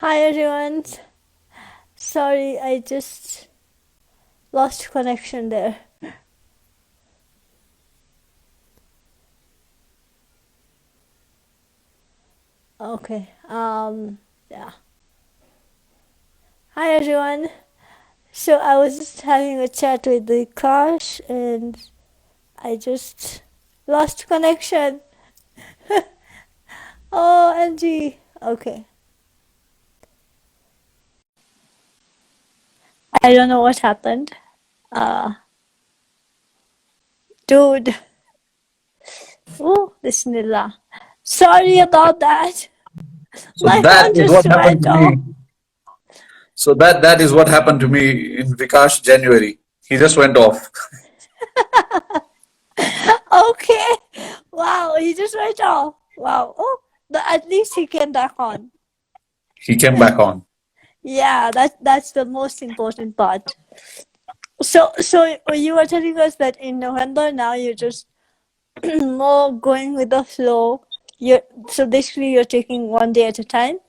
Hi everyone. Sorry, I just lost connection there. Okay. Yeah. Hi everyone. So I was just having a chat with Vikash and I just lost connection. Oh, LG. Okay. I don't know what happened. Uh, dude. Oh, Bismillah. Sorry about that. So My phone that is just what happened went to off. me. So that is what happened to me in Vikash January. He just went off. Okay. Wow, he just went off. Wow. Oh, but at least he came back on. He came back on. Yeah, that's the most important part. So you were telling us that in November now you're just more going with the flow. So basically you're taking one day at a time.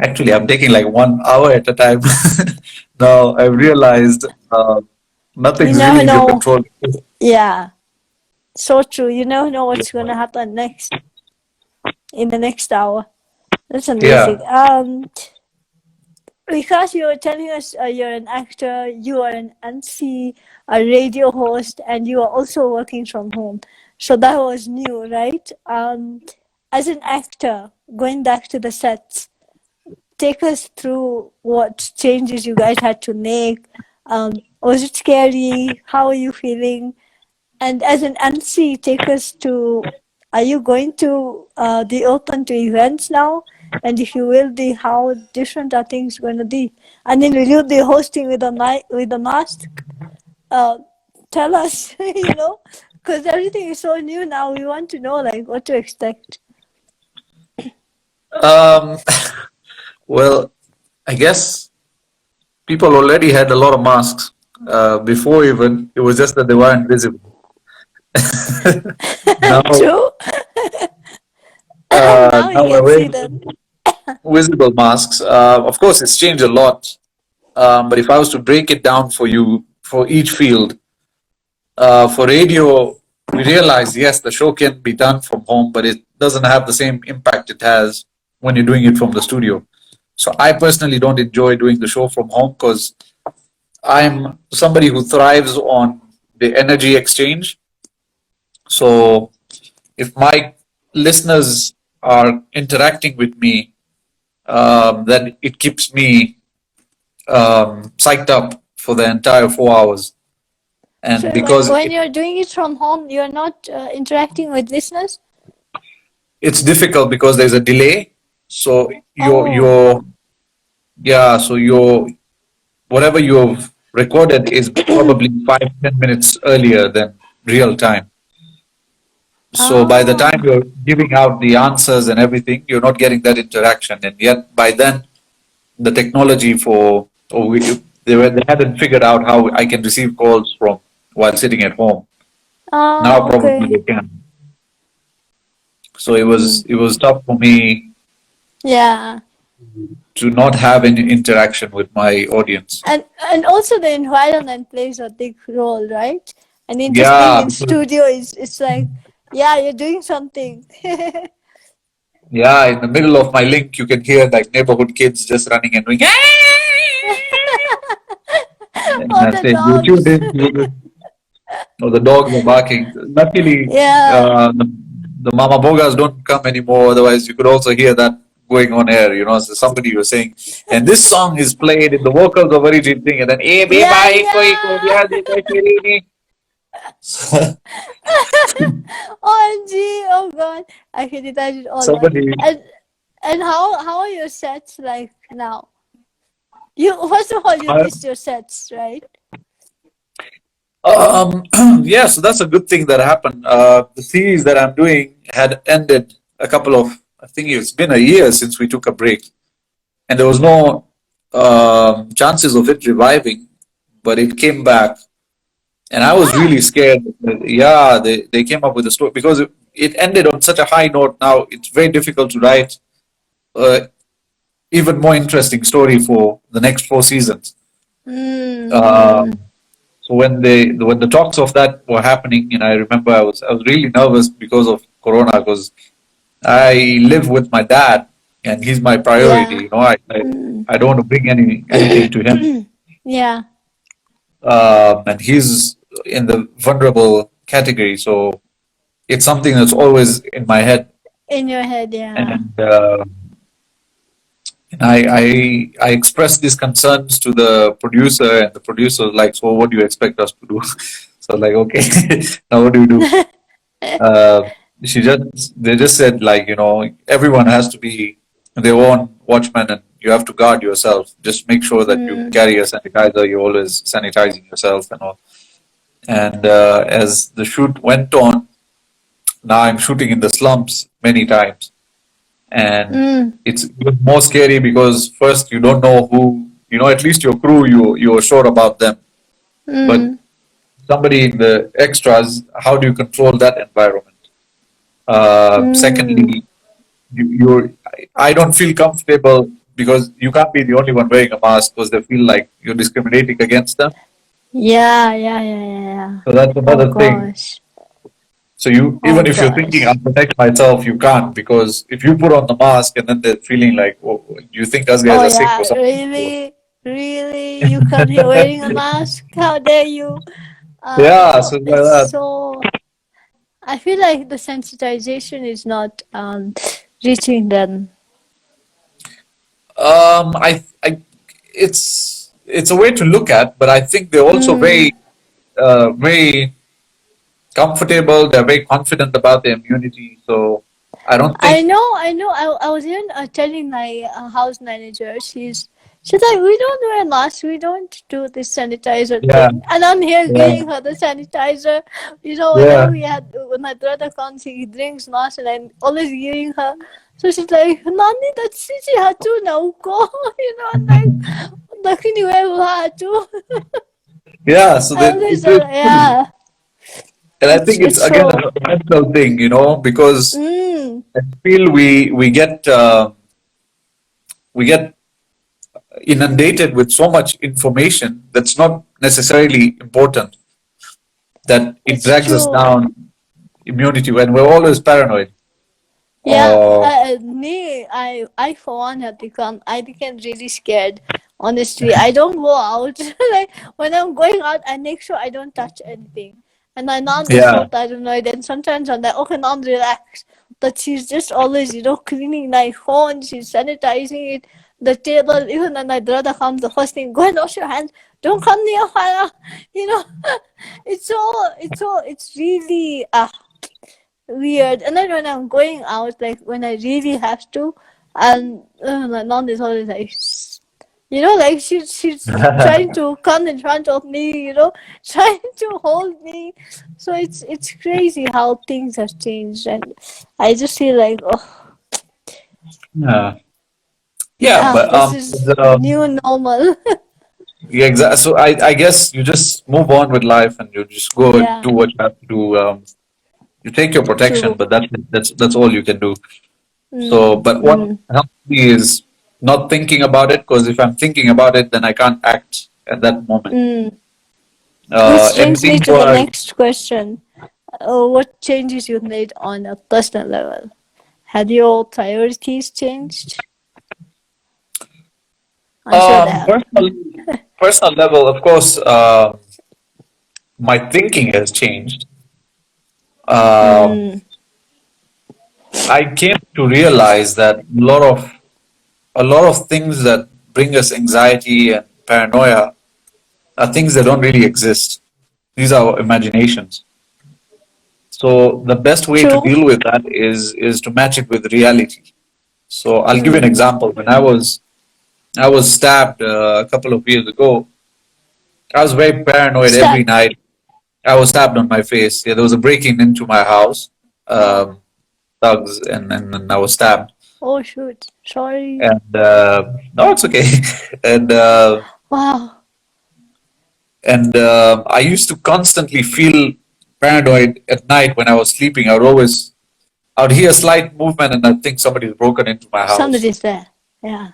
Actually, I'm taking like 1 hour at a time. Now I've realized You nothing's really never in your know. control. Yeah, so true. You never know what's gonna happen next in the next hour. That's amazing. Yeah, Because you were telling us you're an actor, you are an MC, a radio host, and you are also working from home. So that was new, right? As an actor, going back to the sets, take us through what changes you guys had to make. Was it scary? How are you feeling? And as an MC, take us to, are you going to be open to events now? And if you will be, how different are things going to be? And then will you be hosting with a with a mask? Uh, Tell us, because everything is so new now. We want to know like what to expect. Um, well, I guess people already had a lot of masks before even. It was just that they weren't visible. Now, True. Now you now we're can see wearing them. visible masks. Of course, it's changed a lot. But if I was to break it down for you for each field, for radio, we realize yes, the show can be done from home, but it doesn't have the same impact it has when you're doing it from the studio. So I personally don't enjoy doing the show from home because I'm somebody who thrives on the energy exchange. So if my listeners are interacting with me, then it keeps me psyched up for the entire 4 hours. And So when, because when you're doing it from home, you're not interacting with listeners? it's difficult because there's a delay. So Oh. your yeah, so your whatever you've recorded is probably 5-10 minutes earlier than real time. So by the time Ah. you're giving out the answers and everything, you're not getting that interaction. And yet by then the technology for or we, they hadn't figured out how I can receive calls from while sitting at home. Now Ah, probably okay. they can. So it was tough for me Yeah. to not have any interaction with my audience. And also the environment plays a big role, right? I mean, just being Yeah, in because studio is it's like, yeah, you're doing something. yeah, in the middle of my link, you can hear like neighborhood kids just running and doing. And Or I the said, you tuned dogs. in to this, or the dogs are barking. Luckily, Yeah. the mama bogas don't come anymore. Otherwise, you could also hear that going on air. So somebody was saying, and this song is played in the vocals of Arijit Singh, and then, eh, be Yeah, bhai, koi yeah. diya, di koi shirini." OMG, oh God. I can imagine all that. Somebody, And how are your sets like now? You first of all you uh, missed your sets, right? um, yeah, so that's a good thing that happened. The series that I'm doing had ended I think it's been a year since we took a break, and there was no chances of it reviving, but it came back, and I was Yeah. really scared. Yeah, they came up with a story because it ended on such a high note. Now it's very difficult to write. Uh, even more interesting story for the next 4 seasons. Mm. Um, so when the talks of that were happening, and I remember I was really nervous because of Corona, because I live with my dad and he's my priority. Yeah. I don't want to bring anything to him, Yeah. and he's in the vulnerable category. So it's something that's always in my head, In your head, yeah. and I expressed these concerns to the producer, and the producer was like, "So what do you expect us to do?" So I was like, "Okay, now what do we do?" Uh, they just said, like, everyone has to be their own watchman, and you have to guard yourself. Just make sure that you carry a sanitizer. You're always sanitizing yourself and all. And as the shoot went on, now I'm shooting in the slums many times, and it's even more scary because first you don't know who, at least your crew, you're sure about them, but somebody in the extras, how do you control that environment? Secondly, I don't feel comfortable because you can't be the only one wearing a mask because they feel like you're discriminating against them. Yeah. So that's Oh another thing. gosh. So even Oh if you're thinking, gosh. I'll protect myself, you can't, because if you put on the mask and then they're feeling like, oh, you think us guys Oh are sick or yeah. something. Really? Really? You come here wearing a mask? How dare you? Yeah, So so like it's that. so. I feel like the sensitization is not reaching them. It's a way to look at, but I think they're also very comfortable. They're very confident about their immunity. So I don't I think. know, I know. I was even telling my house manager. She's like, we don't wear masks. We don't do this sanitizer Yeah, thing. And I'm here yeah, giving her the sanitizer. Whenever yeah, when my brother comes, he drinks mask, and I'm always giving her. So she's like, Nani, that's Sisi Hatu Nauko. I'm like, Dakini Hatu. yeah. So I that always, it's yeah. and I think it's It's again so. a mental thing, because Mm, I feel we get inundated with so much information that's not necessarily important, that it it's drags us true. down immunity when we're always paranoid. Yeah, Or I for one I became really scared. Honestly, I don't go out. Like when I'm going out, I make sure I don't touch anything. And my mom is so yeah, paranoid, and sometimes I'm like, okay, mom, relax. But she's just always, cleaning my phone. She's sanitizing it, the table. Even when my brother comes, the first thing, go and wash your hands. Don't come near Farah. You know, it's really weird. And then when I'm going out, like when I really have to, and my mom is always like, like she's trying to come in front of me, trying to hold me. So it's crazy how things have changed, and I just feel like, oh yeah, yeah. yeah, But this is new normal. yeah, exactly. So I guess you just move on with life and you just go and Yeah, do what you have to do. You take your protection, true. but that's all you can do. So, Mm, but what mm. helps me is not thinking about it, because if I'm thinking about it, then I can't act at that moment. Mm. Which brings me Everything to the was next question. What changes you've made on a personal level? Have your priorities changed? I'm sure they have. personal level. Of course, my thinking has changed. Um, Mm, I came to realize that a lot of things that bring us anxiety and paranoia are things that don't really exist. These are our imaginations. So the best way to true. deal with that is to match it with reality. So I'll give you an Mm. example. When I was stabbed a couple of years ago, I was very paranoid every Stop. night. I was stabbed on my face. Yeah, there was a break-in into my house, Oh, um, thugs, and I was stabbed. oh shoot. Sorry. And no, it's okay. and Wow. I used to constantly feel paranoid at night when I was sleeping. I would hear a slight movement and I think somebody's broken into my house. Somebody's there. Yeah.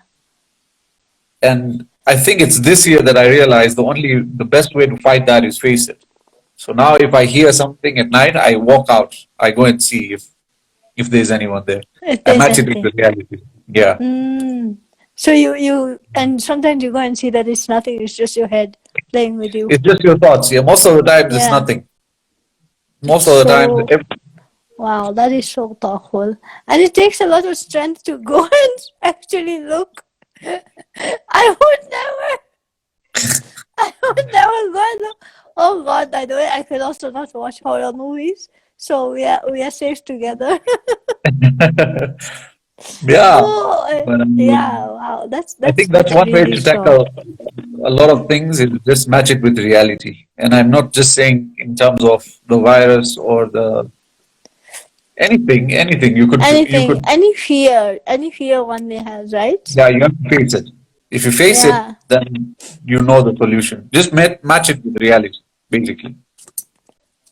And I think it's this year that I realized the best way to fight that is face it. So now if I hear something at night, I walk out. I go and see if there's anyone there. If I there's match it with anything. the reality. Yeah. So you and sometimes you go and see that it's nothing, it's just your head playing with you. It's just your thoughts. Yeah. Most of the times it's Yeah. nothing. It's Most of the times, so wow, that is so thoughtful. And it takes a lot of strength to go and actually look. I would never go and look. Oh God, by the way, I could also not watch horror movies. So we are safe together. yeah. Oh, But yeah, wow. That's I that's think that's that's one way really to strong. tackle a lot of things is just match it with reality. And I'm not just saying in terms of the virus or the anything. You Anything, could, any fear one may have, right? yeah, you have to face it. If you face it, Yeah, then you know the solution. Just match it with reality, basically.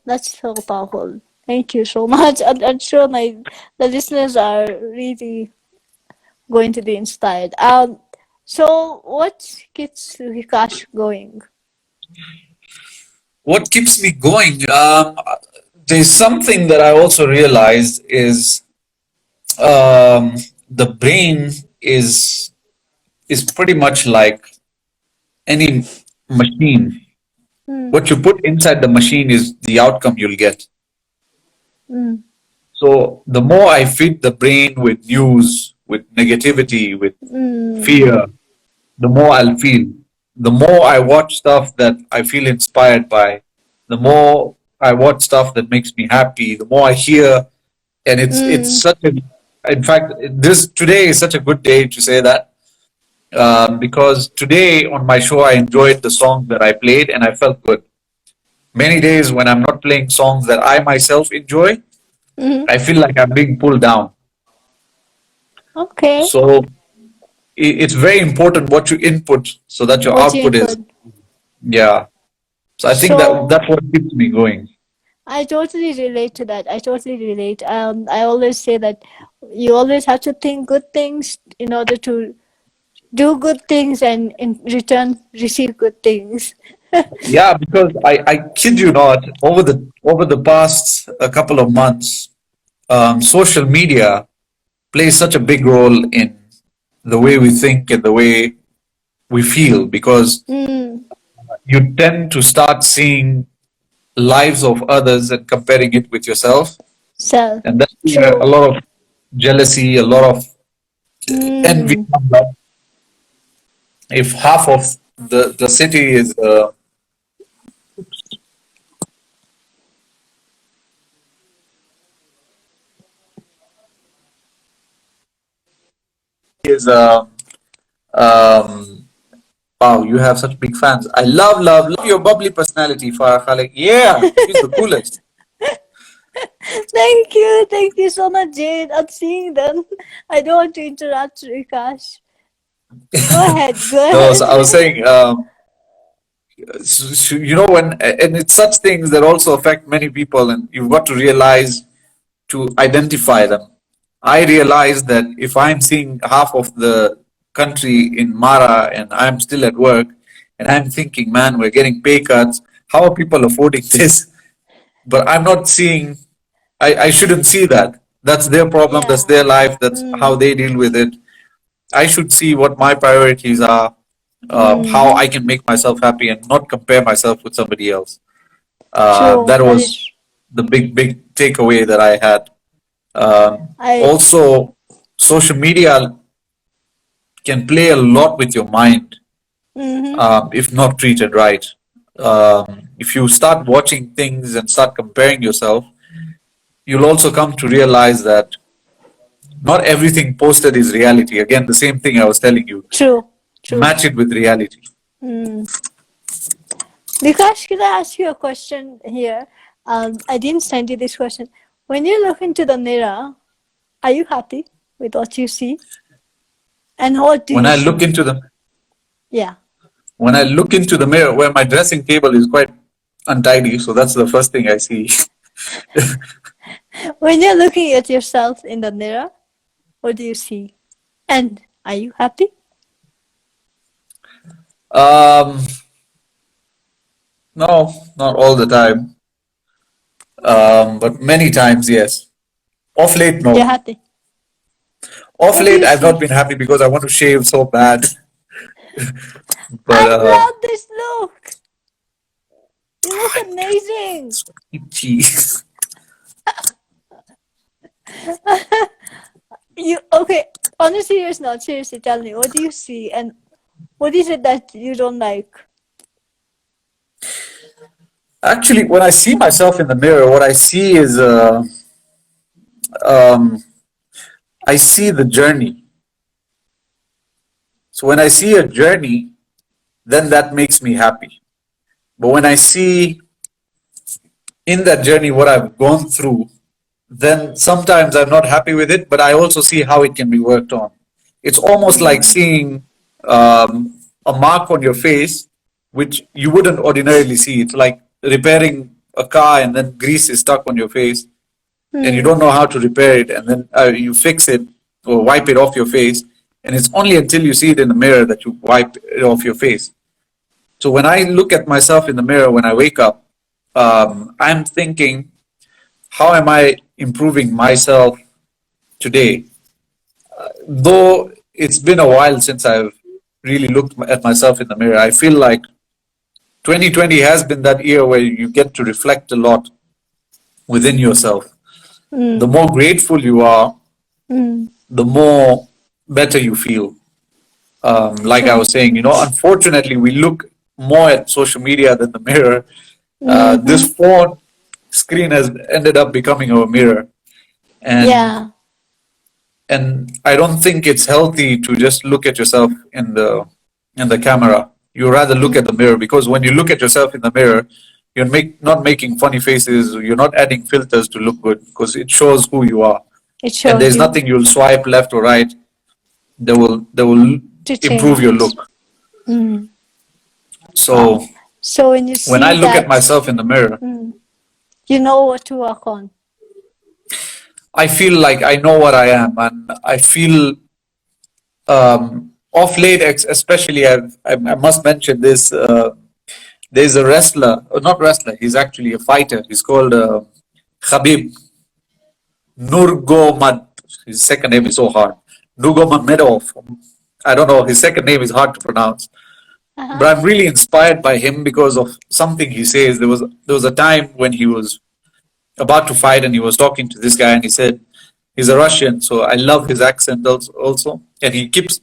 that's so powerful. Thank you so much. I'm sure the listeners are really going to be inspired. So what keeps Vikash going? What keeps me going? There's something that I also realized is the brain is pretty much like any machine. Mm, What you put inside the machine is the outcome you'll get. mm, So the more I feed the brain with news, with negativity, with mm, fear, the more I'll feel. The more I watch stuff that I feel inspired by, the more I watch stuff that makes me happy, the more I hear. And it's mm. such a, in fact, this today is such a good day to say that. Because today on my show I enjoyed the songs that I played and I felt good. Many days when I'm not playing songs that I myself enjoy, Mm-hmm. I feel like I'm being pulled down. Okay. So it's very important what you input so that your What you output is, input. yeah. So I think that So that's what keeps me going. I totally relate to that. I totally relate. I always say that you always have to think good things in order to do good things and in return receive good things. Yeah, because I kid you not, over the past a couple of months, social media plays such a big role in the way we think and the way we feel because Mm, you tend to start seeing lives of others and comparing it with yourself, so and that's where a true. lot of jealousy, a lot of envy Mm, comes up. If half of the city is um, wow, you have such big fans. I love your bubbly personality, Farah Khaleck. Yeah, she's the coolest. thank you so much, Jade. I'm seeing them. I don't want to interrupt, Vikash. Go ahead, go No, so I ahead. was saying, when and it's such things that also affect many people, and you've got to realize to identify them. I realize that if I'm seeing half of the country in Mara and I'm still at work, and I'm thinking, man, we're getting pay cuts. How are people affording this? But I'm not seeing. I shouldn't see that. That's their problem. That's Yeah. their life. That's how Mm, they deal with it. I should see what my priorities are, how mm, I can make myself happy, and not compare myself with somebody else. true. That That was is. the big takeaway that I had. I. Also, social media can play a lot with your mind Mm-hmm. if not treated right. If you start watching things and start comparing yourself, you'll also come to realize that not everything posted is reality. Again, the same thing I was telling you. True. True. Match it with reality. Mm. Vikash, can I ask you a question here? I didn't send you this question. When you look into the mirror, are you happy with what you see? And what do When you I look see? into the Yeah. when I look into the mirror, where my dressing table is quite untidy, so that's the first thing I see. When you're looking at yourself in the mirror, what do you see? And are you happy? Um, no, not all the time. But many times, yes. Off late, You're no. happy. Off What do late, you I've not see? been happy because I want to shave so bad. But I love this look. You look amazing. jeez. You okay? On a serious note, seriously, tell me, what do you see, and what is it that you don't like? Actually, when I see myself in the mirror, what I see is um, I see the journey. So when I see a journey, then that makes me happy. But when I see in that journey what I've gone through, then sometimes I'm not happy with it, but I also see how it can be worked on. It's almost like seeing a mark on your face, which you wouldn't ordinarily see. It's like repairing a car and then grease is stuck on your face and you don't know how to repair it, and then you fix it or wipe it off your face. And it's only until you see it in the mirror that you wipe it off your face. So when I look at myself in the mirror when I wake up, I'm thinking, how am I improving myself today? Though it's been a while since I've really looked at myself in the mirror, I feel like 2020 has been that year where you get to reflect a lot within yourself. The more grateful you are, the more better you feel. Like I True. was saying, unfortunately, we look more at social media than the mirror. This phone screen has ended up becoming our mirror, and Yeah. I don't think it's healthy to just look at yourself in the camera. You rather look at the mirror, because when you look at yourself in the mirror, you're not making funny faces. You're not adding filters to look good, because it shows who you are. It And shows there's you nothing you'll swipe left or right that will to improve your change. look. Mm. So So when you when I see look at that, myself in the mirror, you know what to work on. I feel like I know what I am, and I feel off late, especially, I must mention this. There's a wrestler, not wrestler, he's actually a fighter. He's called Khabib Nurmagomedov. His second name is so hard. Nurmagomedov. I don't know, his second name is hard to pronounce. But I'm really inspired by him because of something he says. There was a time when he was about to fight and he was talking to this guy and he said, he's a Russian, so I love his accent also. And he keeps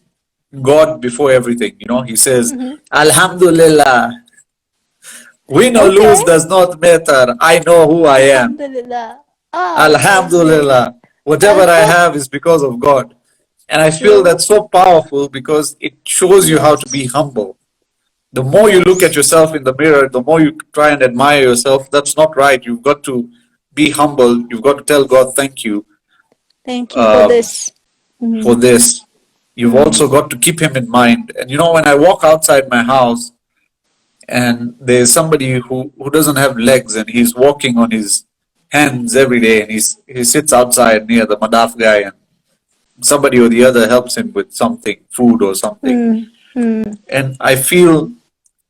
God before everything. He says, Alhamdulillah, win or Okay. lose does not matter. I know who I am. Alhamdulillah. Amazing. Alhamdulillah. Whatever I have is because of God. And I feel True. that's so powerful because it shows you how to be Yes. humble. The more you look at Yes. yourself in the mirror, the more you try and admire yourself. That's not right. You've got to be humble. You've got to tell God, thank you Thank you for uh, this. for this. You've also got to keep Him in mind. And when I walk outside my house and there's somebody who doesn't have legs and he's walking on his hands every day and he sits outside near the madaf guy and somebody or the other helps him with something, food or something. And I feel,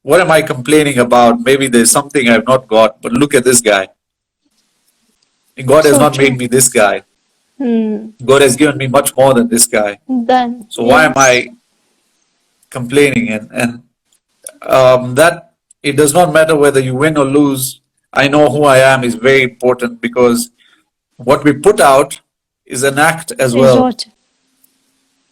what am I complaining about? Maybe there's something I've not got, but look at this guy. God has So not made true. me this guy. God has given me much more than this guy. Then, So why am yes. I complaining? And that it does not matter whether you win or lose. I know who I am is very important because what we put out is an act as Is well. what?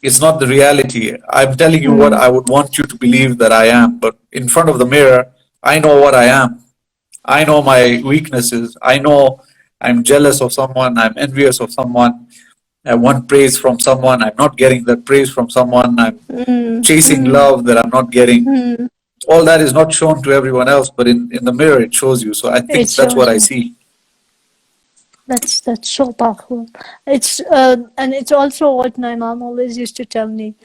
It's not the reality. I'm telling you what I would want you to believe that I am, but in front of the mirror, I know what I am. I know my weaknesses. I know I'm jealous of someone. I'm envious of someone. I want praise from someone. I'm not getting that praise from someone. I'm chasing love that I'm not getting. All that is not shown to everyone else, but in the mirror it shows you. So I It think that's what shows I you. see. That's so powerful. It's and it's also what my mom always used to tell me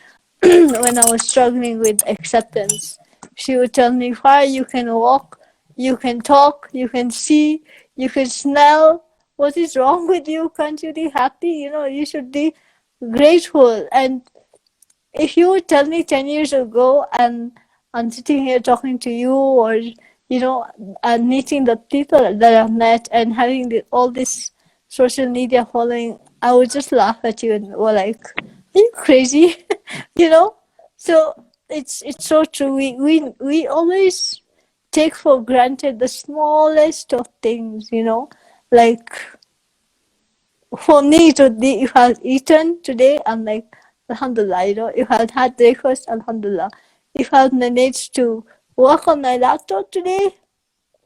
when I was struggling with acceptance. She would tell me, "Why you can walk, you can talk, you can see, you can smell. What is wrong with you? Can't you be happy? You should be grateful." And if you would tell me 10 years ago, and I'm sitting here talking to you, or meeting the people that I've met and having all this social media following, I would just laugh at you and go like, "Are you crazy?" you know. So it's so true. We always take for granted the smallest of things. Like for me today, if I've eaten today, I'm like, Alhamdulillah, if I've had breakfast, Alhamdulillah. If I've managed to work on my laptop today,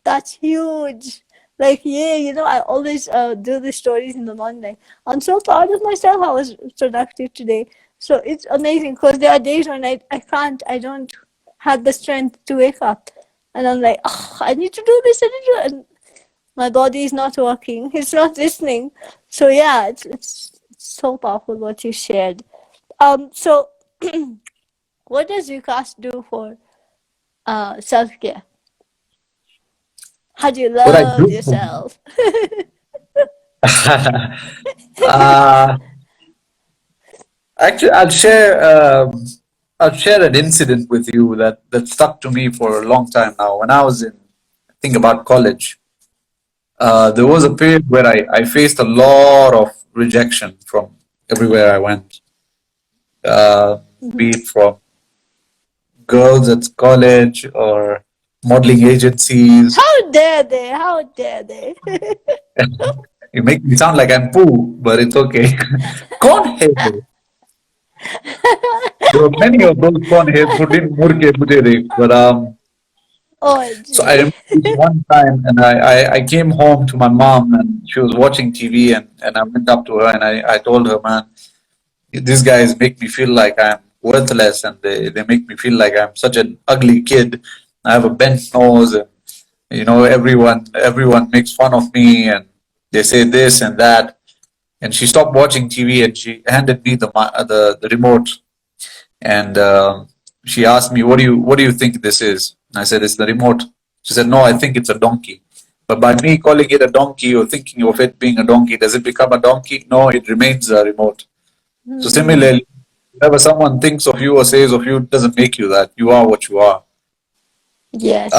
that's huge. Like, yeah, I always do the stories in the morning. Like, I'm so proud of myself. I was productive today. So it's amazing because there are days when I don't have the strength to wake up. And I'm like, oh, I need to do this, I need to do it. And my body is not working. It's not listening. So yeah, it's so powerful what you shared. So what does Vikash do for self care? How do you What I love do? yourself? uh, Actually, I'll share an incident with you that stuck to me for a long time now. When I was in, I think about college, there was a period where I faced a lot of rejection from everywhere I went, be Mhm. it from girls at college or modeling agencies. How dare they? How dare they? You make me sound like I'm poo, but it's okay. Con hai wo? There were many of those con hai who didn't murke mujhe dekh, but so I OMG. remember this one time, and I came home to my mom, and she was watching TV, and I went up to her, and I told her, man, these guys make me feel like I'm worthless, and they make me feel like I'm such an ugly kid. I have a bent nose, and everyone makes fun of me, and they say this and that. And she stopped watching TV, and she handed me the remote, and she asked me, "What do you think this is?" And I said, "It's the remote." She said, "No, I think it's a donkey." But by me calling it a donkey or thinking of it being a donkey, does it become a donkey? No, it remains a remote. So Hmm. similarly, whenever someone thinks of you or says of you, it doesn't make you that. You are what you are. Uh, Yes.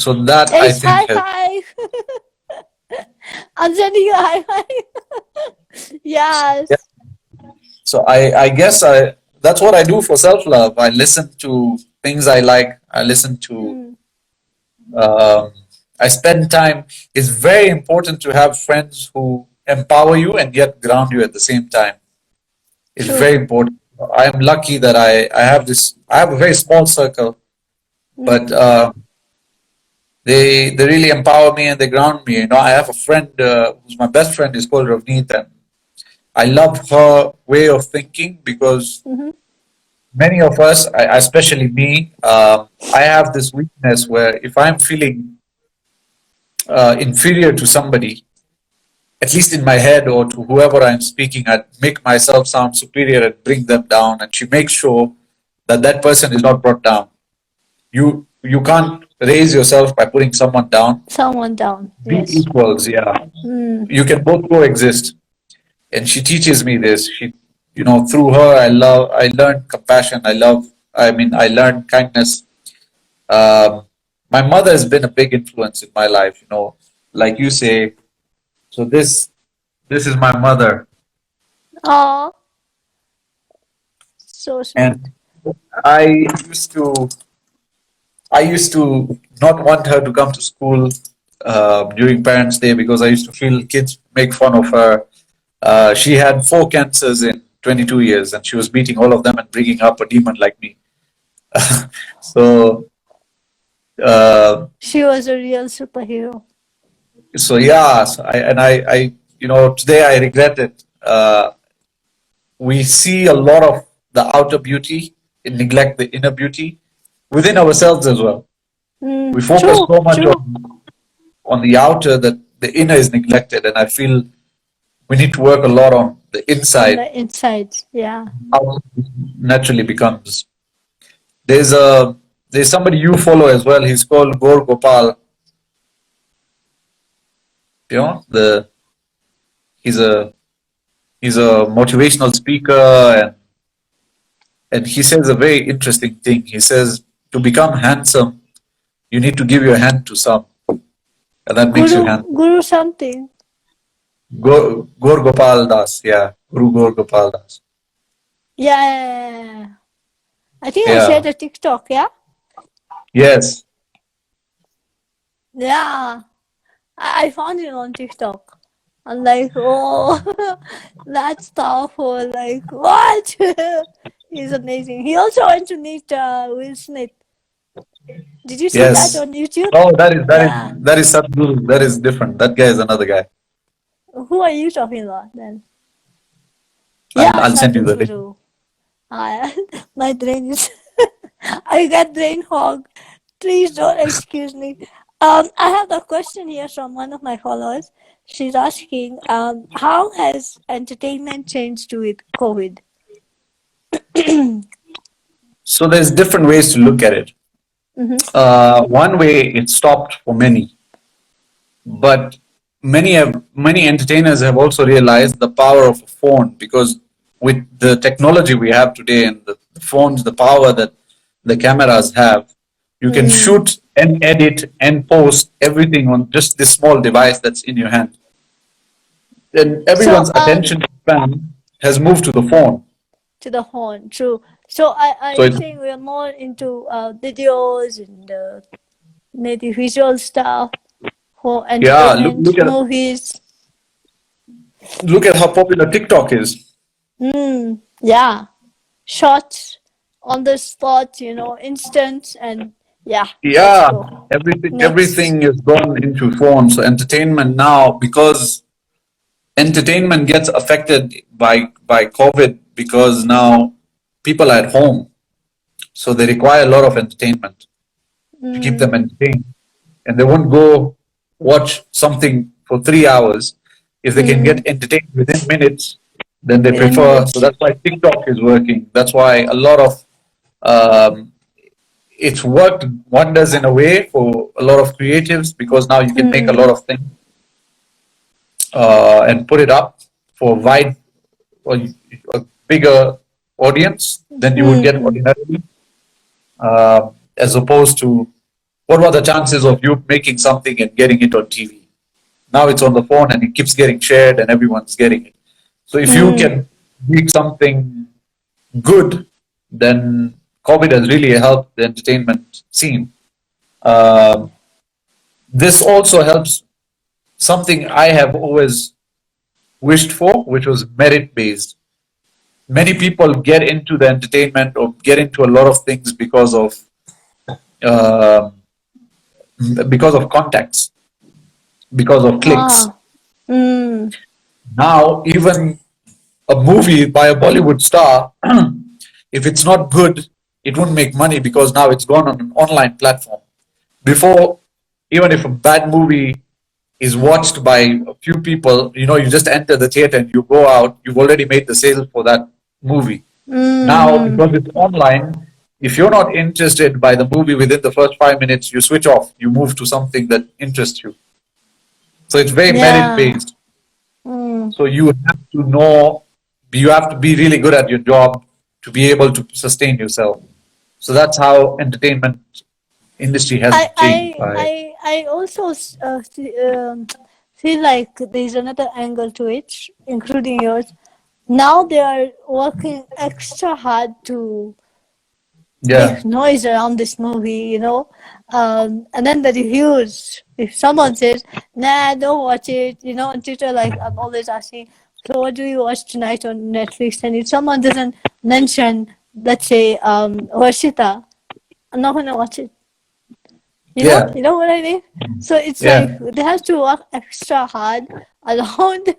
so that I It's think high has, five. I'm sending you a high five. yeah. Yes. So I guess that's what I do for self love. I listen to things I like. I listen to Mm, um, I spend time. It's very important to have friends who empower you and yet ground you at the same time. It's true. very important. I am lucky that I have a very small circle, Mm, but they really empower me and they ground me. I have a friend who's my best friend is called Ravneet, and I love her way of thinking because hmm. many of us, especially me, I have this weakness where if I'm feeling inferior to somebody, at least in my head or to whoever I'm speaking, I'd make myself sound superior and bring them down. And she makes sure that that person is not brought down. You can't raise yourself by putting someone down. Someone down. Be Yes. equals, yeah. Mm, You can both coexist. And she teaches me this. Through her, I learned compassion. I learned kindness. Um, my mother has been a big influence in my life. Like you say. So this is my mother, oh, so and sweet. I used to I used to not want her to come to school during Parents' Day because I used to feel kids make fun of her. She had 4 cancers in 22 years, and she was beating all of them and bringing up a demon like me. So, uh, She was a real superhero. so yeah, today I regret it. We see a lot of the outer beauty and neglect the inner beauty within ourselves as well. We focus True, so much true. on the outer that the inner is neglected, and I feel we need to work a lot on the On inside. the inside, yeah. How it naturally becomes. There's a there's somebody you follow as well. He's called Gaur Gopal. You know the he's a he's a motivational speaker, and and he says a very interesting thing. He says, to become handsome, you need to give your hand to some, and that makes you handsome. Guru something. Gaur Gopal Das, yeah, Guru Gaur Gopal Das. Yeah. I think I Yeah. shared a TikTok, yeah? Yes. Yeah. I found him on TikTok. I'm like, oh, that's powerful. Like, what? He's amazing. He also went to meet Will Smith. Did you see that Yes. on YouTube? Oh, Yeah. that is Sadhguru. That is different. That guy is another guy. Who are you talking about then? Yeah, I'll send you the link. Sadhguru. My brain is. I got brain fog. Please don't excuse me. I have a question here from one of my followers. She's asking, how has entertainment changed with COVID? So there's different ways to look at it. One way, it stopped for many, but many entertainers have also realized the power of a phone, because with the technology we have today and the phones, the power that the cameras have, you can shoot and edit and post everything on just this small device that's in your hand. And everyone's attention span has moved to the phone. To the phone, true. So I think we're more into videos and maybe visual stuff for entertainment, movies. Look at how popular TikTok is. Yeah. Shots on the spot, you know, instant, and yeah. Everything is gone into phones. So entertainment now, because entertainment gets affected by COVID, because now people are at home, so they require a lot of entertainment to keep them entertained, and they won't go watch something for 3 hours. If they can get entertained within minutes, then they prefer. So that's why TikTok is working. That's why a lot of it's worked wonders in a way for a lot of creatives, because now you can make a lot of things and put it up for wide or a bigger audience than you would get ordinarily. As opposed to, what were the chances of you making something and getting it on TV? Now it's on the phone and it keeps getting shared and everyone's getting it. So if you can make something good, then COVID has really helped the entertainment scene. This also helps something I have always wished for, which was merit-based. Many people get into the entertainment or get into a lot of things because of contacts, because of clicks. Now, even a movie by a Bollywood star, if it's not good, it won't make money, because now it's gone on an online platform. Before, even if a bad movie is watched by a few people, you know, you just enter the theater and you go out, you've already made the sale for that movie. Now, because it's online, if you're not interested by the movie within the first 5 minutes, you switch off, you move to something that interests you. So it's very merit-based. So you have to know, you have to be really good at your job to be able to sustain yourself. So that's how entertainment industry has changed. I also feel like there's another angle to it, including yours. Now they are working extra hard to make noise around this movie, you know. And then the reviews, if someone says, nah, don't watch it, you know, on Twitter, like I'm always asking, so what do you watch tonight on Netflix? And if someone doesn't mention, let's say, Varshita, I'm not going to watch it. You know what I mean? So it's like they have to work extra hard around.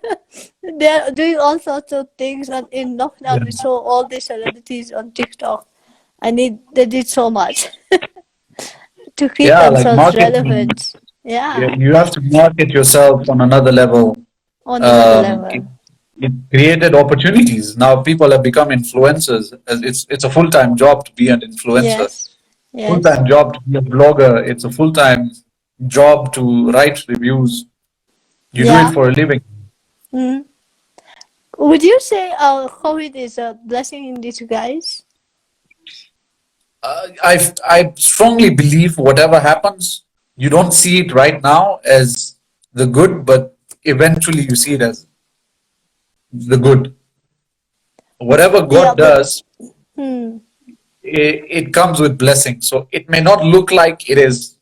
They're doing all sorts of things. And in lockdown, we saw all these celebrities on TikTok. They did so much to keep themselves like relevant. You have to market yourself on another level. It created opportunities. Now people have become influencers. It's a full-time job to be an influencer. Full-time job to be a blogger. It's a full-time job to write reviews. You do it for a living. Would you say COVID is a blessing in disguise? I strongly believe whatever happens, you don't see it right now as the good, but eventually you see it as the good. Whatever Yeah, God but does, hmm, it comes with blessing. So it may not look like it is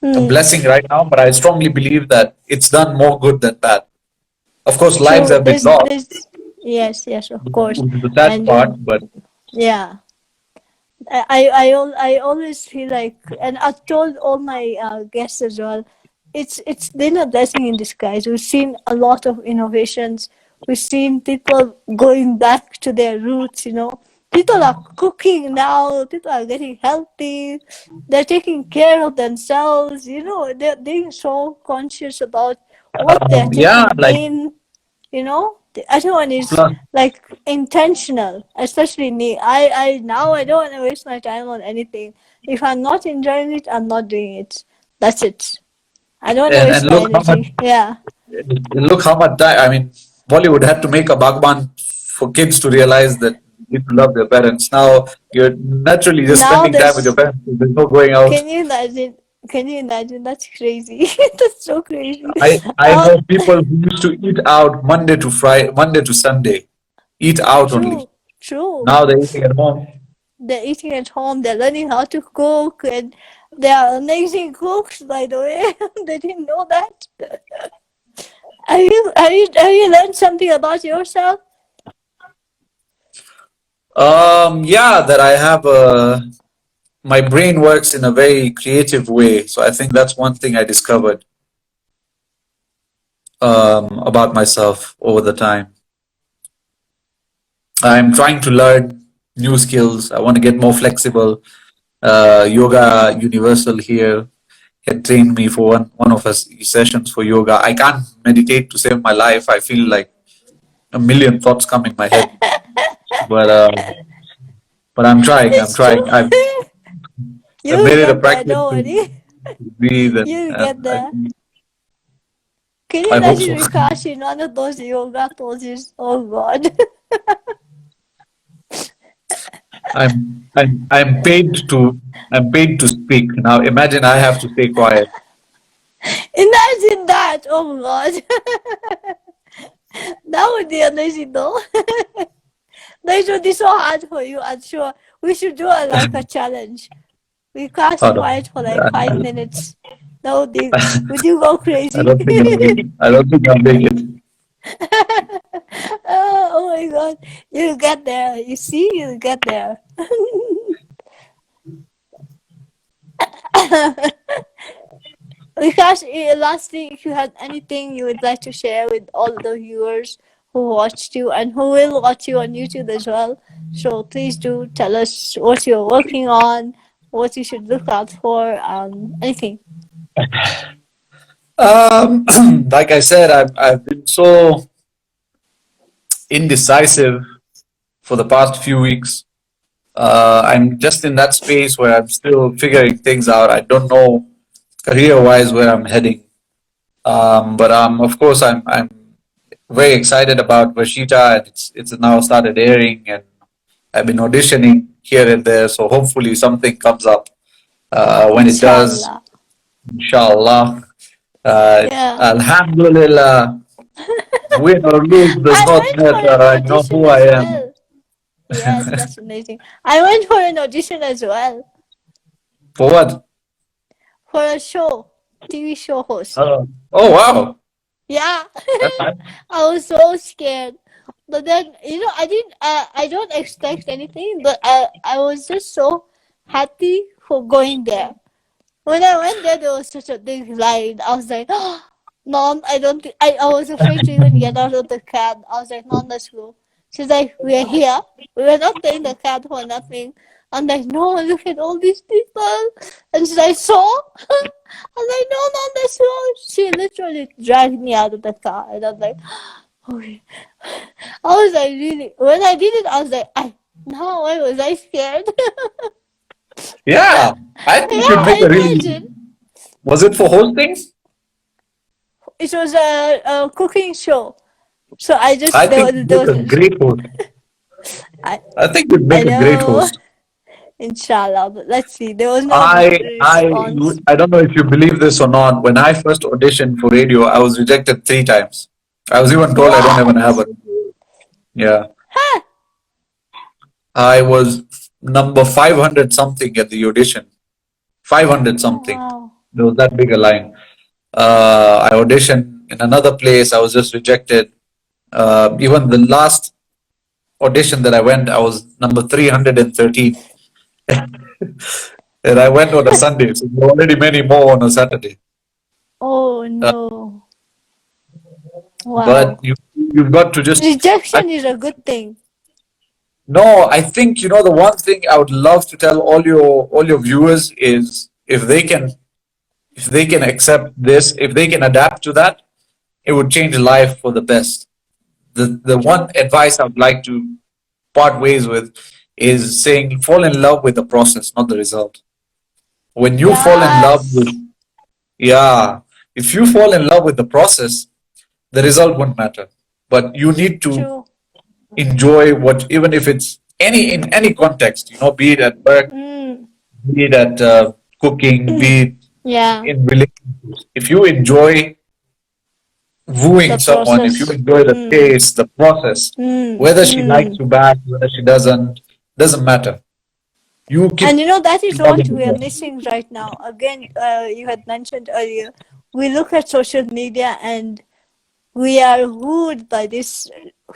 a hmm, blessing right now, but I strongly believe that it's done more good than bad. Of course, lives true. have been lost, There's, yes, yes, of course, which is the sad and part, but yeah. I always feel like, and I've told all my guests as well, it's been a blessing in disguise. We've seen a lot of innovations. We've seen people going back to their roots. People are cooking now. People are getting healthy. They're taking care of themselves. They're being so conscious about what they're yeah, taking like in. Everyone is plus, like intentional, especially me. I don't want to waste my time on anything. If I'm not enjoying it, I'm not doing it. That's it. I don't want to and waste my energy. Yeah. look how much time. I mean, Bollywood had to make a Bhagwan for kids to realize that you need to love their parents. Now you're naturally just Now spending time with your there's parents. There's no going out. can you imagine can you imagine? That's crazy. That's so crazy. I um know people who used to eat out Monday to Friday, Monday to Sunday, eat out only. true, true. Now they're eating at home. They're eating at home, they're learning how to cook, and they are amazing cooks, by the way. They didn't know that. Have you learned something about yourself? Yeah, that I have my brain works in a very creative way. So I think that's one thing I discovered about myself over the time. I'm trying to learn new skills. I want to get more flexible. Yoga Universal here had trained me for one of his sessions for yoga. I can't meditate to save my life. I feel like a million thoughts come in my head, but I'm trying. I'm It's true. trying. I've You'll made it a get there, practice don't to worry. breathe, You'll get there. Can you I hope imagine so. Vikash in one of those yoga poses? Oh God. I'm paid to speak. Now imagine I have to stay quiet. Imagine that. Oh God. That would be amazing though. That would be so hard for you, I'm sure. We should do a challenge. Vikash Hold on. quiet for like 5 minutes. That would be, would you go I crazy? don't think I'll make it. I don't think I'll make it. Oh my God. You'll get there. You see, you'll get there. Because lastly, if you had anything you would like to share with all the viewers who watched you and who will watch you on YouTube as well, so please do tell us what you're working on, what you should look out for, anything. Like I said, I've been so indecisive for the past few weeks. I'm just in that space where I'm still figuring things out. I don't know career-wise where I'm heading. But of course, I'm very excited about Vashita, and it's now started airing, and I've been auditioning here and there. So hopefully something comes up. When it does, Inshallah. inshallah, Yeah. alhamdulillah, win or lose does I not went for matter. an I know audition who I as am. well. Yes, that's amazing. I went for an audition as well For what? for a show, TV show host. Oh wow, Yeah. that's nice. I was so scared. But then, I don't expect anything, but I was just so happy for going there. When I went there, there was such a big line. I was like, Mom, I don't think, I was afraid to even get out of the cab. I was like, Mom, let's go. She's like, we're here. We were not paying the cab for nothing. I'm like, no, look at all these people. And she's like, so? I'm like, no, Mom, let's go. She literally dragged me out of the car. And I'm like, okay. I was like, really, when I did it, I was like, no, why was I scared? Yeah, I think you'd make a Yeah, really. imagine. Was it for hosting? It was a cooking show. So I just I there think was you'd there make was a great host. I I think you'd I make a great know host. Inshallah. But let's see. There was no I I response. I don't know if you believe this or not. When I first auditioned for radio, I was rejected 3 times. I was even told I don't even have What? a. Yeah, Huh? I was number 500 something at the audition. 500 Oh something. wow. There was that big a line. I auditioned in another place. I was just rejected. Even the last audition that I went, I was number 313. And I went on a Sunday, so there were already many more on a Saturday. Oh Uh, no. but Wow. you've got to just. I, Rejection is a good thing. no, I think the one thing I would love to tell all your viewers is if they can accept this, if they can adapt to that, it would change life for the best. The one True. advice I would like to part ways with is saying fall in love with the process, not the result. When you fall in love with, Yes. yeah, if you fall in love with the process, the result won't matter. But you need to True. enjoy what, even if it's in any context, be it at work, Mm. be it at cooking, be it Yeah. in relationships. If you enjoy The wooing someone, if you process. enjoy the Mm. taste, the process, Mm. whether she likes Mm. you back, whether she doesn't matter. You keep And that is what loving the we are process. missing right now. Again, you had mentioned earlier, we look at social media and we are wooed by this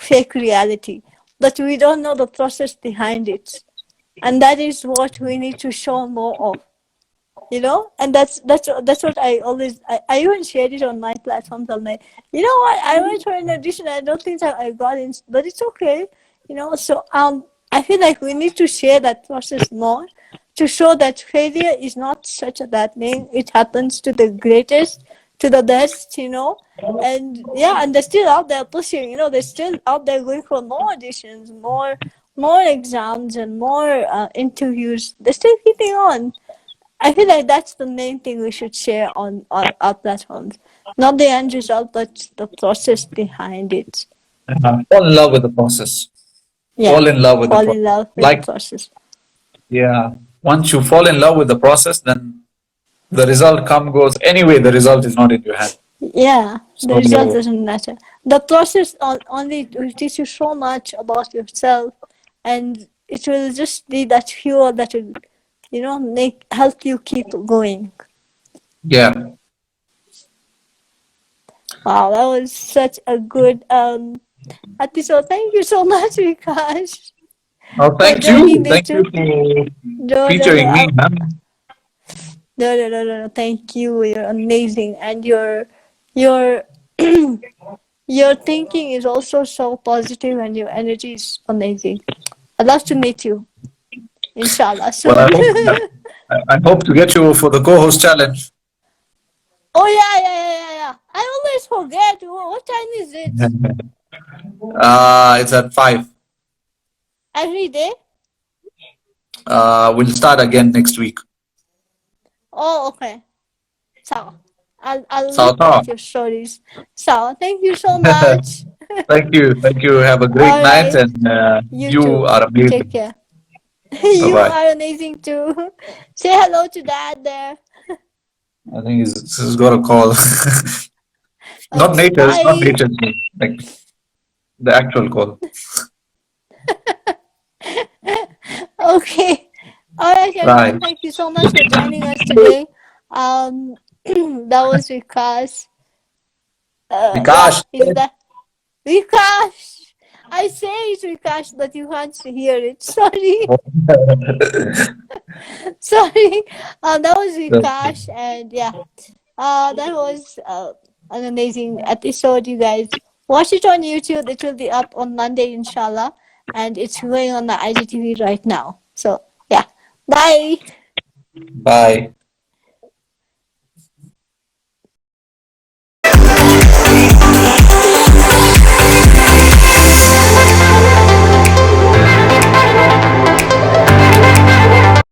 fake reality, but we don't know the process behind it. And that is what we need to show more of. And that's what I even shared it on my platforms. I'm like, you know what, I went for an audition, I don't think that I got in, but it's okay. So I feel like we need to share that process more, to show that failure is not such a bad thing. It happens to the greatest, to the best. And yeah, and they're still out there pushing. They're still out there going for more auditions, more exams, and more interviews. They're still keeping on. I feel like that's the main thing we should share on our platforms. Not the end result, but the process behind it. Fall in love with the process. Yeah. Fall in love with the Fall in process. love with the Like, process. yeah, once you fall in love with the process, then the result goes. Anyway, the result is not in your hand. Yeah. The So, result doesn't matter. The process only will teach you so much about yourself, and it will just be that fuel that will, help you keep going. yeah. Wow, that was such a good episode. Thank you so much, Vikash, Oh, for thank joining you. me Thank you too. for No, no, no. featuring me, man. No, no, no, no, no. Thank you. You're amazing, and your your thinking is also so positive, and your energy is amazing. I'd love to meet you, inshallah, Well, soon. I hope to get you for the co-host challenge. Oh yeah, yeah, yeah, yeah, yeah. I always forget. What time is it? It's at 5. Every day? We'll start again next week. Oh, okay. So I'll Sao look Sao. at your stories. So thank you so much. Thank you. Thank you. Have a great All night, right. and You you too. are Take amazing. care. Bye You bye. are amazing too. Say hello to dad there. I think he's got a call. Not Okay, nature's, not bye. nature's, like the actual call. Okay. All right, Bye. everyone. Thank you so much for joining us today. That was Vikas. Yeah, Vikash. he's back. Vikash. I say it's Vikash, but you can't hear it. Sorry. Sorry. That was Vikash, and yeah, that was an amazing episode, you guys. Watch it on YouTube. It will be up on Monday, inshallah, and it's going on the IGTV right now. So yeah, bye. Bye.